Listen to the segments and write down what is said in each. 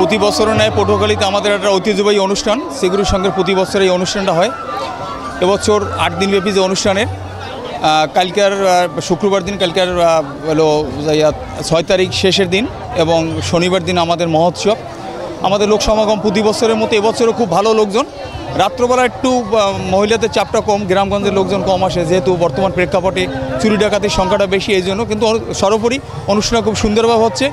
প্রতি বছরের ন্যায় পটুয়াখালীতে আমাদের একটা ঐতিহ্যবাহী অনুষ্ঠান শ্রীগুরুর সঙ্গের প্রতি বছর এই অনুষ্ঠানটা হয়। এবছর 8 দিনব্যাপী যে অনুষ্ঠানের কালকার শুক্রবার দিন কালকার হলো 6 তারিখ শেষের দিন এবং শনিবার দিন আমাদের মহোৎসব। আমাদের লোক সমাগম প্রতি বছরের মতো এবছরও খুব ভালো লোকজন। রাত্রবেলা একটু মহিলাদের চাপটা কম, গ্রামগঞ্জের লোকজন কম আসে যেহেতু বর্তমান প্রেক্ষাপটে চুরি ডাকাতির সংখ্যাটা বেশি, এই জন্য কিন্তু সর্বোপরি অনুষ্ঠান খুব সুন্দরভাবে হচ্ছে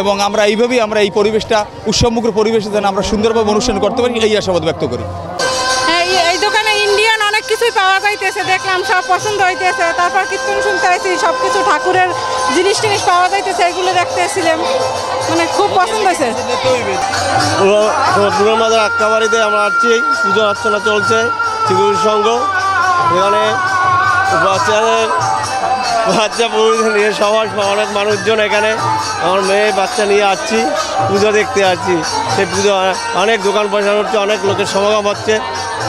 এবং আমরা এইভাবেই আমরা এই পরিবেশটা উৎসবমুখর পরিবেশে যেন আমরা সুন্দরভাবে অনুষ্ঠান করতে পারি এই আশাবাদ ব্যক্ত করি। এই দোকানে ইন্ডিয়ান অনেক কিছুই পাওয়া যাইতেছে, দেখলাম সব পছন্দ হইতেছে। তারপর কীর্তন শুনতে আসি, সব কিছু ঠাকুরের জিনিস টিনিস পাওয়া যাইতেছে, এগুলো দেখতে এসেছিলাম, মানে খুব পছন্দ হয়েছে। পুরোমাদের আক্কাবাড়িতে আমরা আসছি, পুজো অর্চনা চলছে শ্রীগুরুর সঙ্গ। এখানে বাচ্চা পুরুষদের নিয়ে সবার অনেক মানুষজন, এখানে আমার মেয়ে বাচ্চা নিয়ে আসছি, পুজো দেখতে আসছি। সেই পুজো অনেক দোকান পয়সা হচ্ছে, অনেক লোকের সমাগম হচ্ছে,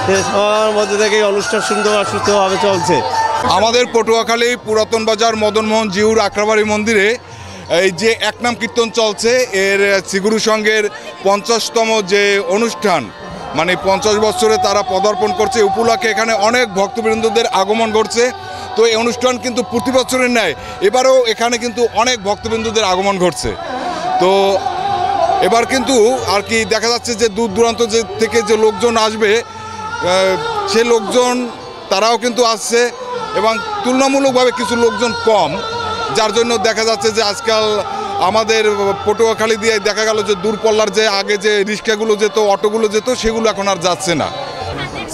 সেই সমাগমের মধ্যে থেকেই অনুষ্ঠান সুন্দর আর সুস্থভাবে চলছে। আমাদের পটুয়াখালী পুরাতন বাজার মদনমোহন জিউর আখড়াবাড়ি মন্দিরে এই যে একনাম কীর্তন চলছে, এর শ্রীগুরু সংঘের 50তম যে অনুষ্ঠান, মানে 50 বছরে তারা পদার্পণ করছে উপলক্ষে এখানে অনেক ভক্তবৃন্দদের আগমন ঘটছে। তো এই অনুষ্ঠান কিন্তু প্রতি বছরের ন্যায় এবারেও এখানে কিন্তু অনেক ভক্তবৃন্দদের আগমন ঘটছে। তো এবার কিন্তু আর কি দেখা যাচ্ছে যে দূর দূরান্ত থেকে যে লোকজন আসবে সে লোকজন তারাও কিন্তু আসছে এবং তুলনামূলকভাবে কিছু লোকজন কম, যার জন্য দেখা যাচ্ছে যে আজকাল আমাদের পটুয়াখালী দিয়ে দেখা গেল যে দূরপল্লার যে আগে যে রিক্সাগুলো যেত, অটোগুলো যেত, সেগুলো এখন আর যাচ্ছে না।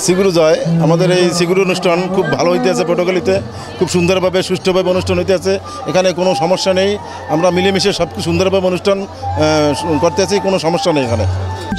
শ্রীগুরু জয়, আমাদের এই শ্রীগুরু অনুষ্ঠান খুব ভালো হইতে আছে। পটুয়াখালীতে খুব সুন্দরভাবে সুষ্ঠুভাবে অনুষ্ঠান হইতে আছে, এখানে কোনো সমস্যা নেই। আমরা মিলেমিশে সব সুন্দরভাবে অনুষ্ঠান করতে আছি, কোনো সমস্যা নেই এখানে।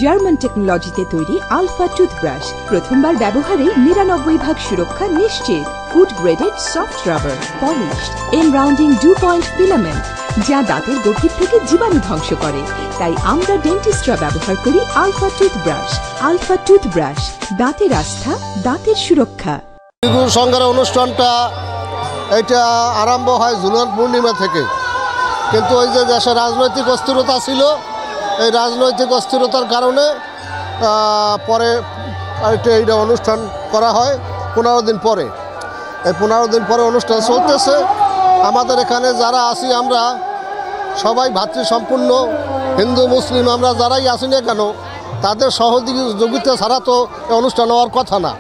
জার্মান টেকনোলজিতে তৈরি আলফা টুথব্রাশ, প্রথমবার ব্যবহারে 99% সুরক্ষা নিশ্চিত। Food graded soft rubber, polished, এনরাউন্ডিং 2 ফিলামেন্ট, যা দাঁতের গভীর থেকে জীবাণু ধ্বংস করে। তাই আমরা ডেন্টিস্টরা ব্যবহার করি আলফা টুথব্রাশ। আলফা টুথব্রাশ, দাঁতের আস্থা, দাঁতের সুরক্ষা। শ্রীগুরু সংঘের অনুষ্ঠানটা এটা আরম্ভ হয় ঝুলন পূর্ণিমা থেকে, কিন্তু ওই যে দেশে রাজনৈতিক অস্থিরতা ছিল, এই রাজনৈতিক অস্থিরতার কারণে পরে এইটা অনুষ্ঠান করা হয় 15 দিন পরে। এই 15 দিন পরে অনুষ্ঠান চলতেছে। আমাদের এখানে যারা আছি আমরা সবাই ভাতৃসম্পূর্ণ, হিন্দু মুসলিম আমরা যারাই আসি না কেন তাদের সহযোগিতা ছাড়া তো এই অনুষ্ঠান হওয়ার কথা না।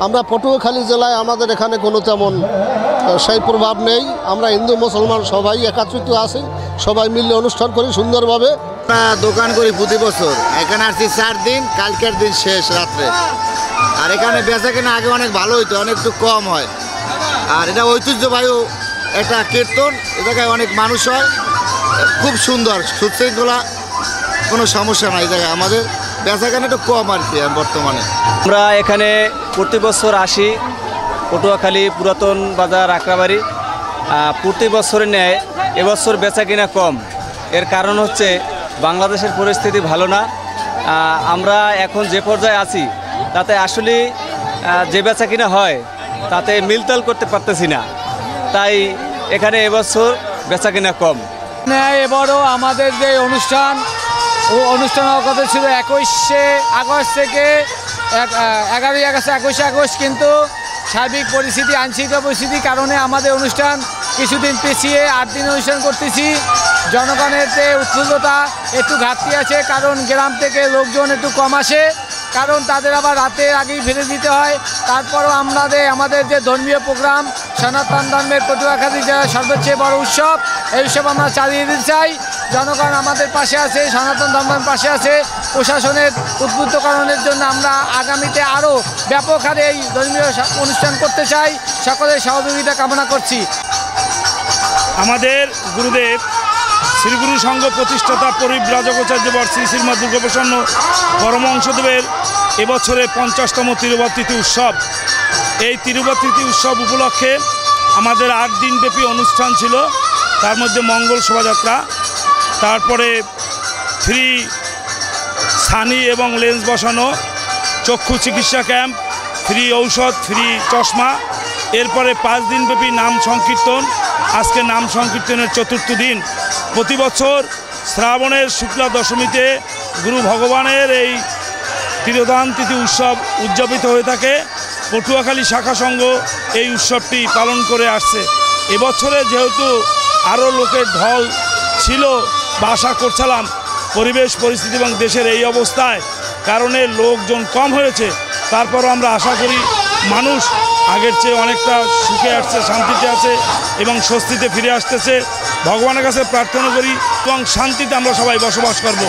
আমরা পটুয়াখালী জেলায় আমাদের এখানে কোনো তেমন সেই প্রভাব নেই। আমরা হিন্দু মুসলমান সবাই একত্রিত আছি, সবাই মিলে অনুষ্ঠান করি সুন্দরভাবে। দোকান করি প্রতি বছর, এখানে আসছি 4 দিন, কালকের দিন শেষ রাত্রে। আর এখানে বেচা কেনা আগে অনেক ভালো হইতো, অনেক একটু কম হয়। আর এটা ঐতিহ্যবাহী একটা কীর্তন, এ জায়গায় অনেক মানুষ হয়, খুব সুন্দর সুশৃঙ্খলা, কোনো সমস্যা নাই। জায়গায় আমাদের বেচা কেনা একটু কম আর কি বর্তমানে। আমরা এখানে প্রতি বছর আসি, পটুয়াখালী পুরাতন বাজার আখড়াবাড়ি। প্রতি বছরের ন্যায় এবছর বেচা কিনা কম। এর কারণ হচ্ছে বাংলাদেশের পরিস্থিতি ভালো না। আমরা এখন যে পর্যায়ে আছি তাতে আসলে যে বেচা কিনা হয় তাতে মিলতাল করতে পারতেছি না, তাই এখানে এবছর বেচা কিনা কম। এবারও আমাদের যে অনুষ্ঠান হওয়ার কথা ছিল 21শে আগস্ট থেকে 11ই আগস্ট 21শে আগস্ট, কিন্তু সার্বিক পরিস্থিতি, আইনশৃঙ্খলা পরিস্থিতির কারণে আমাদের অনুষ্ঠান কিছুদিন পিছিয়ে 8 দিন অনুষ্ঠান করতেছি। জনগণের যে উৎফুল্লতা একটু ঘাটতি আছে, কারণ গ্রাম থেকে লোকজন একটু কম আসে, কারণ তাদের আবার রাতের আগেই ফিরে দিতে হয়। তারপরও আমাদের যে ধর্মীয় প্রোগ্রাম, সনাতন ধর্মের পটুয়াখালী যে সর্বোচ্চ বড় উৎসব, এই উৎসব আমরা চালিয়ে দিতে চাই। জনগণ আমাদের পাশে আছে, সনাতন ধর্মের পাশে আছে। প্রশাসনের উদ্বুদ্ধকরণের জন্য আমরা আগামীতে আরও ব্যাপক হারে এই ধর্মীয় অনুষ্ঠান করতে চাই। সকলের সহযোগিতা কামনা করছি। আমাদের গুরুদেব শ্রীগুরু সংঘ প্রতিষ্ঠাতা পরিব্রাজকাচার্যবর শ্রী শ্রীমৎ দুর্গাপ্রসন্ন পরমহংসদেবের এবছরে 50তম তিরুভাব তিথি উৎসব। এই তিরুভাব তিথি উৎসব উপলক্ষে আমাদের 8 দিনব্যাপী অনুষ্ঠান ছিল। তার মধ্যে মঙ্গল শোভাযাত্রা, তারপরে ফ্রি ছানি এবং লেন্স বসানো, চক্ষু চিকিৎসা ক্যাম্প, ফ্রি ঔষধ, ফ্রি চশমা। এরপরে 5 দিনব্যাপী নাম সংকীর্তন। আজকে নাম সংকীর্তনের 4র্থ দিন। প্রতি বছর শ্রাবণের শুক্লা দশমীতে গুরু ভগবানের এই তিরোধান তিথি উৎসব উদযাপিত হয়ে থাকে। পটুয়াখালী শাখা সংঘ এই উৎসবটি পালন করে আসছে। এবছরে যেহেতু আরও লোকের ঢল ছিল বা আশা করছিলাম, পরিবেশ পরিস্থিতি এবং দেশের এই অবস্থায় কারণে লোকজন কম হয়েছে, তারপরও আমরা আশা করি মানুষ আগের চেয়ে অনেকটা সুখে আসছে, শান্তিতে আছে এবং স্বস্তিতে ফিরে আসতেছে। ভগবানের কাছে প্রার্থনা করি এবং শান্তিতে আমরা সবাই বসবাস করব।